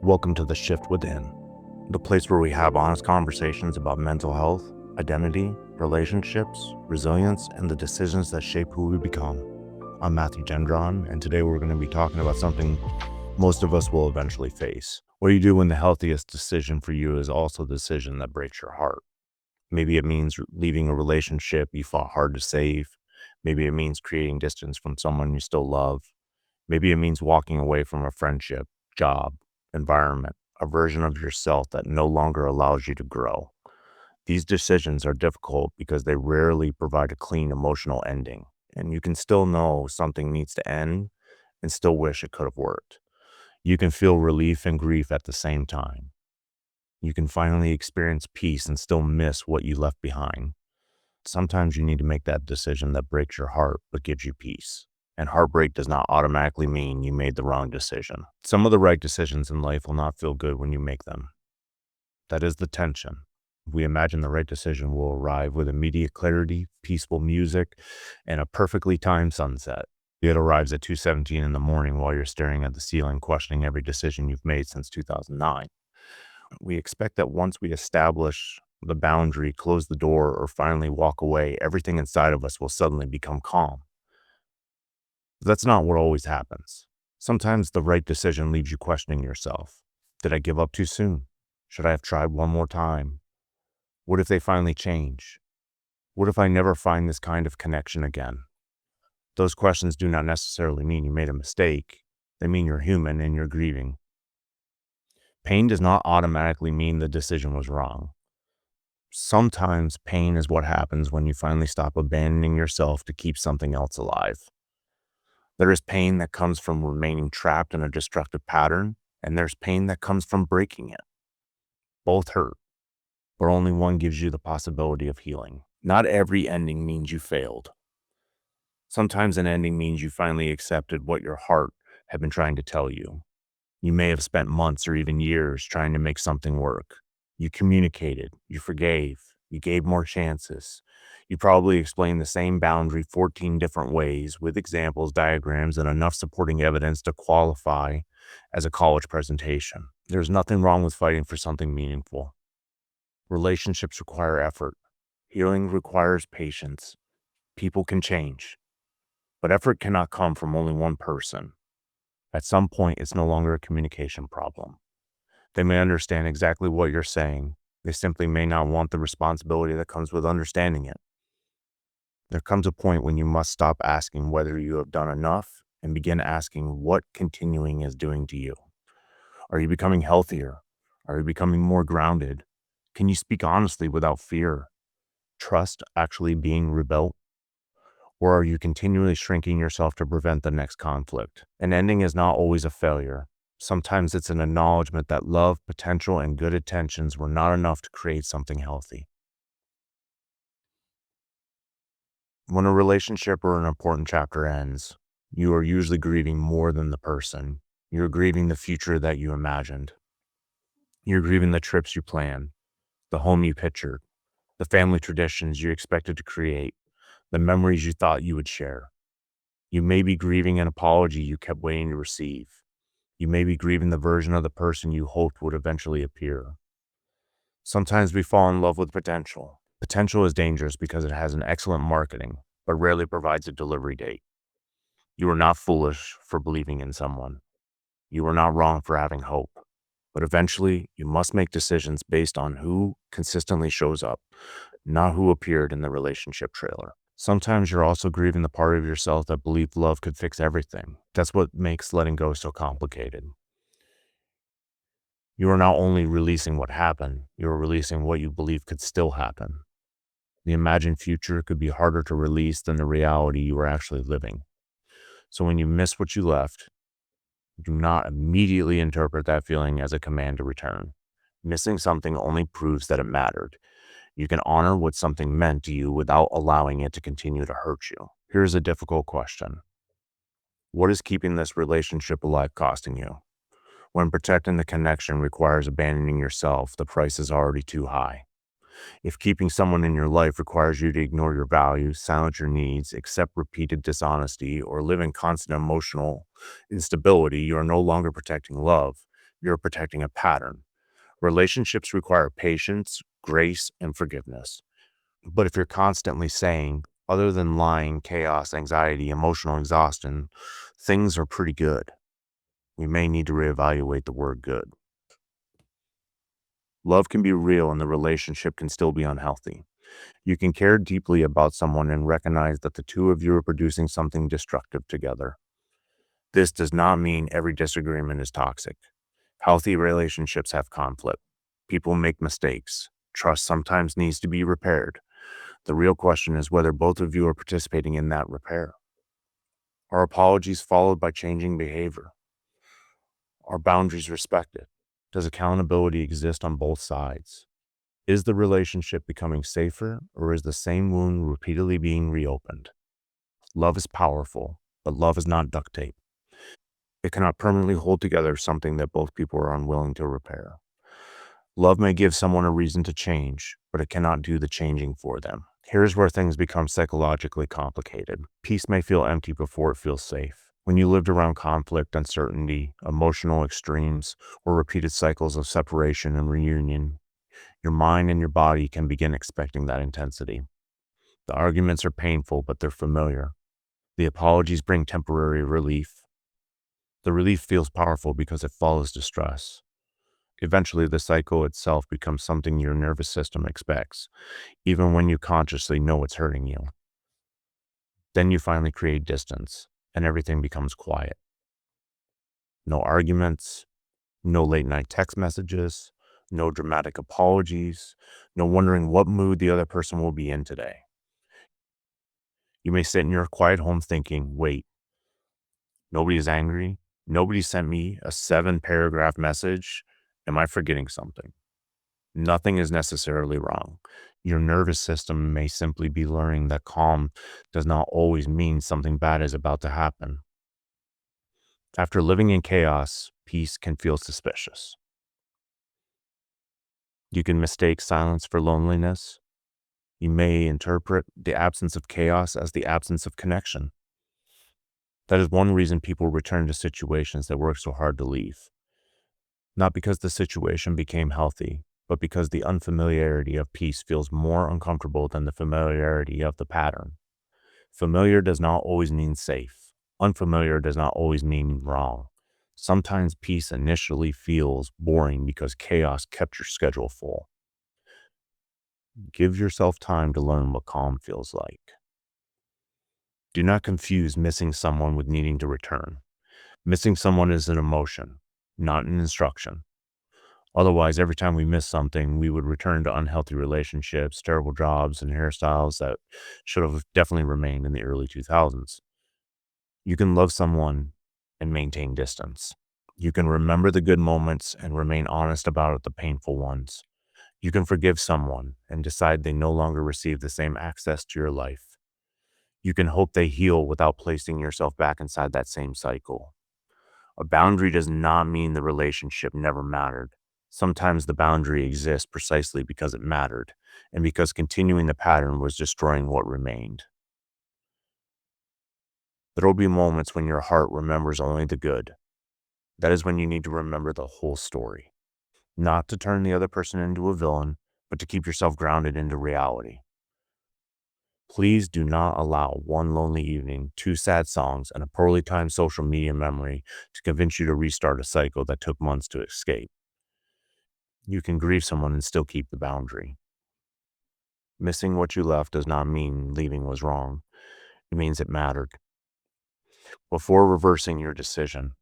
Welcome to the Shyft Within, the place where we have honest conversations about mental health, identity, relationships, resilience, and the decisions that shape who we become. I'm Gendron, and today we're going to be talking about something most of us will eventually face. What do you do when the healthiest decision for you is also the decision that breaks your heart? Maybe it means leaving a relationship you fought hard to save. Maybe it means creating distance from someone you still love. Maybe it means walking away from a friendship, job, environment, a version of yourself that no longer allows you to grow. These decisions are difficult because they rarely provide a clean emotional ending, and you can still know something needs to end and still wish it could have worked. You can feel relief and grief at the same time. You can finally experience peace and still miss what you left behind. Sometimes you need to make that decision that breaks your heart but gives you peace. And heartbreak does not automatically mean you made the wrong decision. Some of the right decisions in life will not feel good when you make them. That is the tension. We imagine the right decision will arrive with immediate clarity, peaceful music, and a perfectly timed sunset. It arrives at 2:17 in the morning while you're staring at the ceiling, questioning every decision you've made since 2009. We expect that once we establish the boundary, close the door, or finally walk away, everything inside of us will suddenly become calm. But that's not what always happens. Sometimes the right decision leaves you questioning yourself. Did I give up too soon? Should I have tried one more time? What if they finally change? What if I never find this kind of connection again? Those questions do not necessarily mean you made a mistake. They mean you're human and you're grieving. Pain does not automatically mean the decision was wrong. Sometimes pain is what happens when you finally stop abandoning yourself to keep something else alive. There is pain that comes from remaining trapped in a destructive pattern, and there's pain that comes from breaking it. Both hurt, but only one gives you the possibility of healing. Not every ending means you failed. Sometimes an ending means you finally accepted what your heart had been trying to tell you. You may have spent months or even years trying to make something work. You communicated, you forgave, you gave more chances. You probably explained the same boundary 14 different ways with examples, diagrams, and enough supporting evidence to qualify as a college presentation. There's nothing wrong with fighting for something meaningful. Relationships require effort. Healing requires patience. People can change, but effort cannot come from only one person. At some point, it's no longer a communication problem. They may understand exactly what you're saying. They simply may not want the responsibility that comes with understanding it. There comes a point when you must stop asking whether you have done enough and begin asking what continuing is doing to you. Are you becoming healthier? Are you becoming more grounded? Can you speak honestly without fear? Trust actually being rebuilt? Or are you continually shrinking yourself to prevent the next conflict? An ending is not always a failure. Sometimes it's an acknowledgement that love, potential, and good intentions were not enough to create something healthy. When a relationship or an important chapter ends, you are usually grieving more than the person. You're grieving the future that you imagined. You're grieving the trips you planned, the home you pictured, the family traditions you expected to create, the memories you thought you would share. You may be grieving an apology you kept waiting to receive. You may be grieving the version of the person you hoped would eventually appear. Sometimes we fall in love with potential. Potential is dangerous because it has an excellent marketing, but rarely provides a delivery date. You are not foolish for believing in someone. You are not wrong for having hope. But eventually, you must make decisions based on who consistently shows up, not who appeared in the relationship trailer. Sometimes you're also grieving the part of yourself that believed love could fix everything. That's what makes letting go so complicated. You are not only releasing what happened, you are releasing what you believe could still happen. The imagined future could be harder to release than the reality you are actually living. So when you miss what you left, do not immediately interpret that feeling as a command to return. Missing something only proves that it mattered. You can honor what something meant to you without allowing it to continue to hurt you. Here's a difficult question. What is keeping this relationship alive costing you? When protecting the connection requires abandoning yourself, the price is already too high. If keeping someone in your life requires you to ignore your values, silence your needs, accept repeated dishonesty, or live in constant emotional instability, you are no longer protecting love. you're protecting a pattern. Relationships require patience, grace, and forgiveness. But if you're constantly saying, other than lying, chaos, anxiety, emotional exhaustion, things are pretty good, we may need to reevaluate the word good. Love can be real and the relationship can still be unhealthy. You can care deeply about someone and recognize that the two of you are producing something destructive together. This does not mean every disagreement is toxic. Healthy relationships have conflict. People make mistakes. Trust sometimes needs to be repaired. The real question is whether both of you are participating in that repair. Are apologies followed by changing behavior? Are boundaries respected? Does accountability exist on both sides? Is the relationship becoming safer, or is the same wound repeatedly being reopened? Love is powerful, but love is not duct tape. It cannot permanently hold together something that both people are unwilling to repair. Love may give someone a reason to change, but it cannot do the changing for them. Here's where things become psychologically complicated. Peace may feel empty before it feels safe. When you lived around conflict, uncertainty, emotional extremes, or repeated cycles of separation and reunion, your mind and your body can begin expecting that intensity. The arguments are painful, but they're familiar. The apologies bring temporary relief. The relief feels powerful because it follows distress. Eventually, the cycle itself becomes something your nervous system expects, even when you consciously know it's hurting you. Then you finally create distance, and everything becomes quiet. No arguments, no late night text messages, no dramatic apologies, no wondering what mood the other person will be in today. You may sit in your quiet home thinking, wait, nobody's angry. Nobody sent me a 7-paragraph message. Am I forgetting something? Nothing is necessarily wrong. Your nervous system may simply be learning that calm does not always mean something bad is about to happen. After living in chaos, peace can feel suspicious. You can mistake silence for loneliness. You may interpret the absence of chaos as the absence of connection. That is one reason people return to situations that work so hard to leave. Not because the situation became healthy, but because the unfamiliarity of peace feels more uncomfortable than the familiarity of the pattern. Familiar does not always mean safe. Unfamiliar does not always mean wrong. Sometimes peace initially feels boring because chaos kept your schedule full. Give yourself time to learn what calm feels like. Do not confuse missing someone with needing to return. Missing someone is an emotion, not an instruction. Otherwise, every time we miss something, we would return to unhealthy relationships, terrible jobs, and hairstyles that should have definitely remained in the early 2000s. You can love someone and maintain distance. You can remember the good moments and remain honest about the painful ones. You can forgive someone and decide they no longer receive the same access to your life. You can hope they heal without placing yourself back inside that same cycle. A boundary does not mean the relationship never mattered. Sometimes the boundary exists precisely because it mattered, and because continuing the pattern was destroying what remained. There will be moments when your heart remembers only the good. That is when you need to remember the whole story. Not to turn the other person into a villain, but to keep yourself grounded into reality. Please do not allow one lonely evening, 2 sad songs, and a poorly timed social media memory to convince you to restart a cycle that took months to escape. You can grieve someone and still keep the boundary. Missing what you left does not mean leaving was wrong. It means it mattered. Before reversing your decision,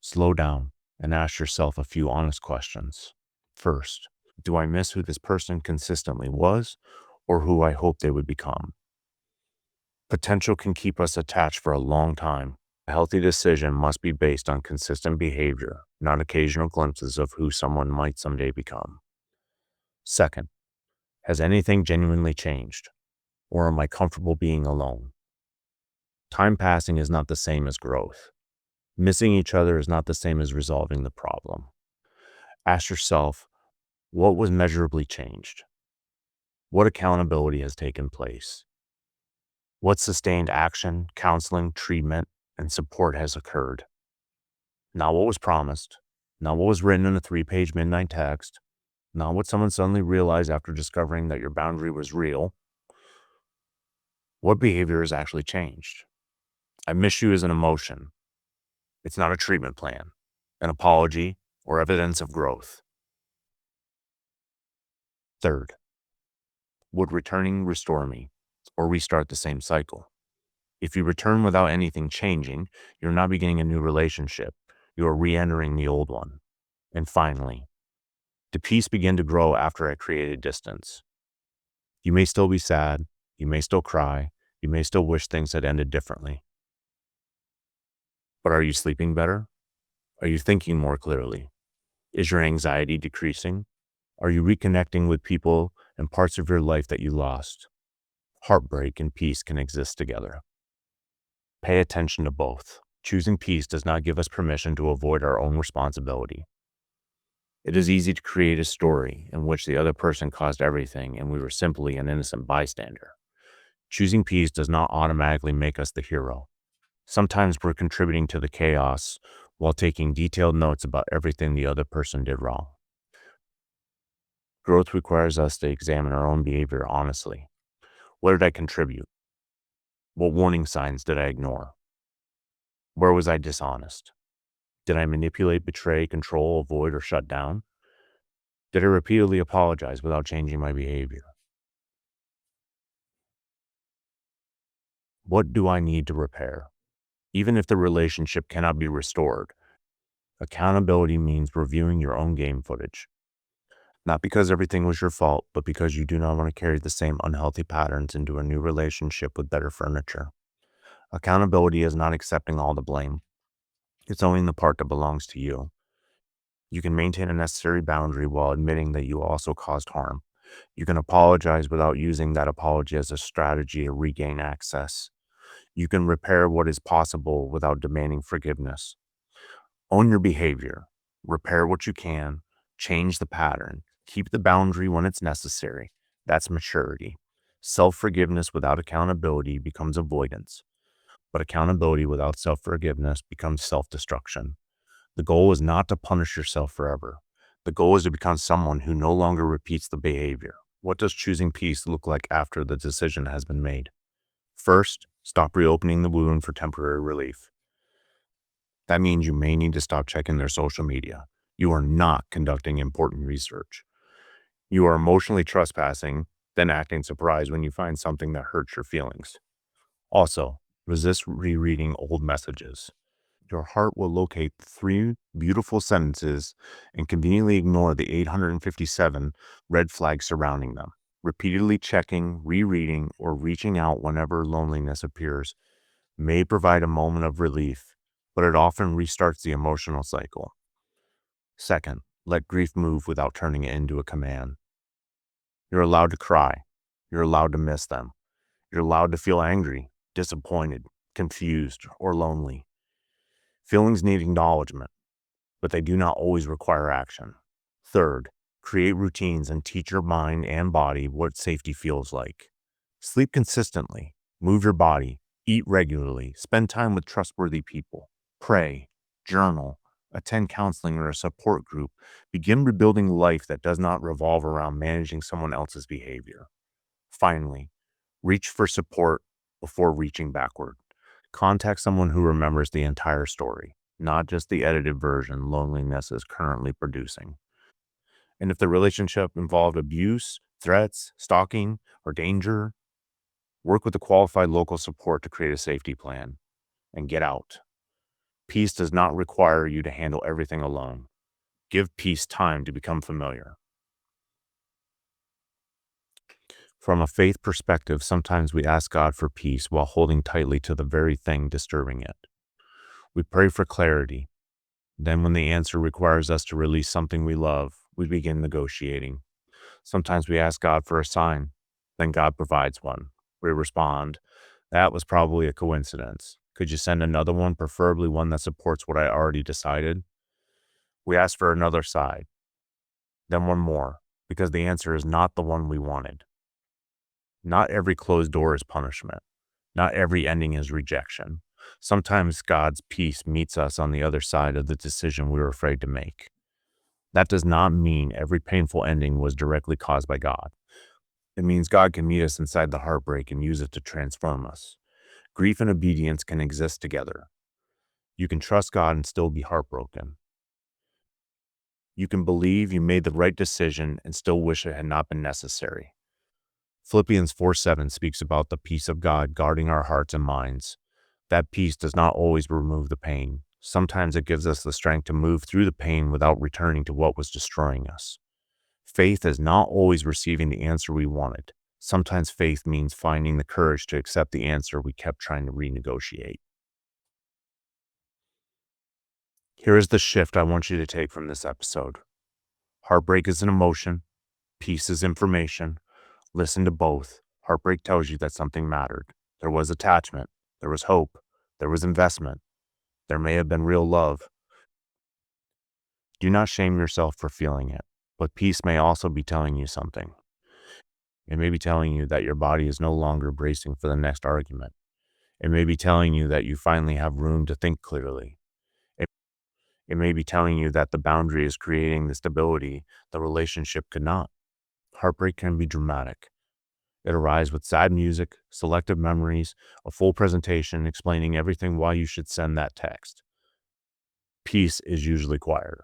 slow down and ask yourself a few honest questions. First, do I miss who this person consistently was or who I hoped they would become? Potential can keep us attached for a long time. A healthy decision must be based on consistent behavior, not occasional glimpses of who someone might someday become. Second, has anything genuinely changed? Or am I comfortable being alone? Time passing is not the same as growth. Missing each other is not the same as resolving the problem. Ask yourself, what was measurably changed? What accountability has taken place? What sustained action, counseling, treatment, and support has occurred? Not what was promised, Not what was written in a 3-page midnight text, not what someone suddenly realized after discovering that your boundary was real. What behavior has actually changed? I miss you as an emotion. It's not a treatment plan, an apology, or evidence of growth. Third, would returning restore me or restart the same cycle? If you return without anything changing, you're not beginning a new relationship. You are re-entering the old one. And finally, did peace begin to grow after I created distance? You may still be sad. You may still cry. You may still wish things had ended differently. But are you sleeping better? Are you thinking more clearly? Is your anxiety decreasing? Are you reconnecting with people and parts of your life that you lost? Heartbreak and peace can exist together. Pay attention to both. Choosing peace does not give us permission to avoid our own responsibility. It is easy to create a story in which the other person caused everything and we were simply an innocent bystander. Choosing peace does not automatically make us the hero. Sometimes we're contributing to the chaos while taking detailed notes about everything the other person did wrong. Growth requires us to examine our own behavior honestly. What did I contribute? What warning signs did I ignore? Where was I dishonest? Did I manipulate, betray, control, avoid, or shut down? Did I repeatedly apologize without changing my behavior? What do I need to repair? Even if the relationship cannot be restored, accountability means reviewing your own game footage. Not because everything was your fault, but because you do not want to carry the same unhealthy patterns into a new relationship with better furniture. Accountability is not accepting all the blame. It's owning the part that belongs to you. You can maintain a necessary boundary while admitting that you also caused harm. You can apologize without using that apology as a strategy to regain access. You can repair what is possible without demanding forgiveness. Own your behavior. Repair what you can. Change the pattern. Keep the boundary when it's necessary. That's maturity. Self-forgiveness without accountability becomes avoidance. But accountability without self-forgiveness becomes self-destruction. The goal is not to punish yourself forever. The goal is to become someone who no longer repeats the behavior. What does choosing peace look like after the decision has been made? First, stop reopening the wound for temporary relief. That means you may need to stop checking their social media. You are not conducting important research. You are emotionally trespassing, then acting surprised when you find something that hurts your feelings. Also, resist rereading old messages. Your heart will locate 3 beautiful sentences and conveniently ignore the 857 red flags surrounding them. Repeatedly checking, rereading, or reaching out whenever loneliness appears may provide a moment of relief, but it often restarts the emotional cycle. Second, let grief move without turning it into a command. You're allowed to cry. You're allowed to miss them. You're allowed to feel angry, disappointed, confused, or lonely. Feelings need acknowledgement, but they do not always require action. Third, create routines and teach your mind and body what safety feels like. Sleep consistently, move your body, eat regularly, spend time with trustworthy people, pray, journal, attend counseling or a support group. Begin rebuilding life that does not revolve around managing someone else's behavior. Finally, reach for support before reaching backward. Contact someone who remembers the entire story, not just the edited version loneliness is currently producing. And if the relationship involved abuse, threats, stalking, or danger, work with a qualified local support to create a safety plan and get out. Peace does not require you to handle everything alone. Give peace time to become familiar. From a faith perspective, sometimes we ask God for peace while holding tightly to the very thing disturbing it. We pray for clarity. Then, when the answer requires us to release something we love, we begin negotiating. Sometimes we ask God for a sign. Then God provides one. We respond, "That was probably a coincidence. Could you send another one, preferably one that supports what I already decided?" We ask for another side. Then one more, because the answer is not the one we wanted. Not every closed door is punishment. Not every ending is rejection. Sometimes God's peace meets us on the other side of the decision we were afraid to make. That does not mean every painful ending was directly caused by God. It means God can meet us inside the heartbreak and use it to transform us. Grief and obedience can exist together. You can trust God and still be heartbroken. You can believe you made the right decision and still wish it had not been necessary. Philippians 4:7 speaks about the peace of God guarding our hearts and minds. That peace does not always remove the pain. Sometimes it gives us the strength to move through the pain without returning to what was destroying us. Faith is not always receiving the answer we wanted. Sometimes faith means finding the courage to accept the answer we kept trying to renegotiate. Here is the shift I want you to take from this episode. Heartbreak is an emotion. Peace is information. Listen to both. Heartbreak tells you that something mattered. There was attachment. There was hope. There was investment. There may have been real love. Do not shame yourself for feeling it, but peace may also be telling you something. It may be telling you that your body is no longer bracing for the next argument. It may be telling you that you finally have room to think clearly. It, it may be telling you that the boundary is creating the stability the relationship could not. Heartbreak can be dramatic. It arrives with sad music, selective memories, a full presentation explaining everything why you should send that text. Peace is usually quieter.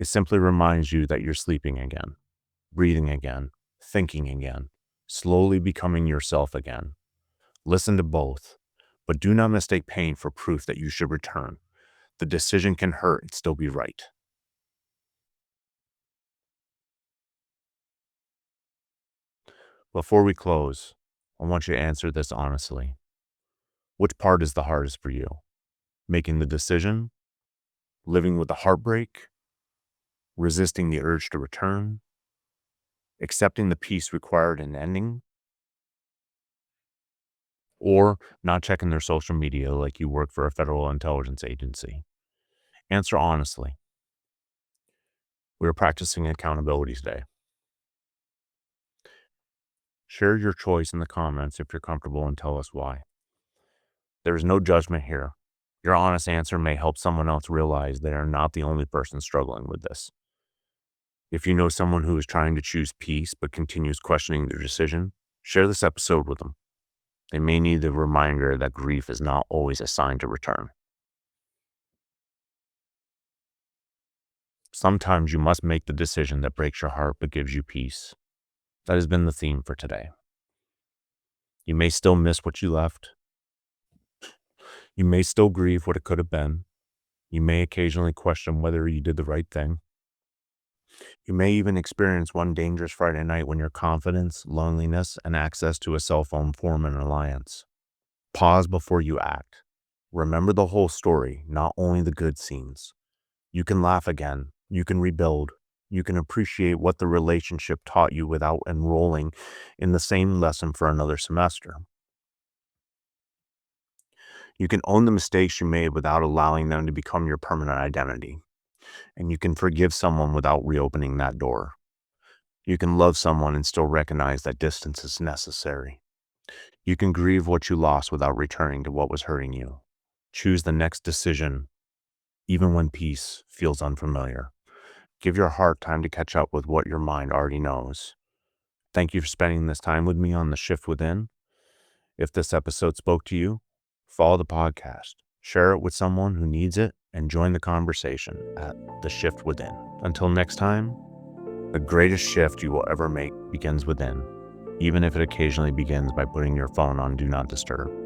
It simply reminds you that you're sleeping again, breathing again, thinking again, slowly becoming yourself again. Listen to both, but do not mistake pain for proof that you should return. The decision can hurt and still be right. Before we close, I want you to answer this honestly. Which part is the hardest for you? Making the decision? Living with the heartbreak? Resisting the urge to return? Accepting the peace required in ending? Or not checking their social media like you work for a federal intelligence agency? Answer honestly. We are practicing accountability today. Share your choice in the comments if you're comfortable and tell us why. There is no judgment here. Your honest answer may help someone else realize they are not the only person struggling with this. If you know someone who is trying to choose peace but continues questioning their decision, share this episode with them. They may need the reminder that grief is not always a sign to return. Sometimes you must make the decision that breaks your heart but gives you peace. That has been the theme for today. You may still miss what you left. You may still grieve what it could have been. You may occasionally question whether you did the right thing. You may even experience one dangerous Friday night when your confidence, loneliness, and access to a cell phone form an alliance. Pause before you act. Remember the whole story, not only the good scenes. You can laugh again. You can rebuild. You can appreciate what the relationship taught you without enrolling in the same lesson for another semester. You can own the mistakes you made without allowing them to become your permanent identity. And you can forgive someone without reopening that door. You can love someone and still recognize that distance is necessary. You can grieve what you lost without returning to what was hurting you. Choose the next decision, even when peace feels unfamiliar. Give your heart time to catch up with what your mind already knows. Thank you for spending this time with me on the Shyft Within. If this episode spoke to you, follow the podcast, share it with someone who needs it, and join the conversation at the Shyft Within. Until next time, the greatest shift you will ever make begins within, even if it occasionally begins by putting your phone on Do Not Disturb.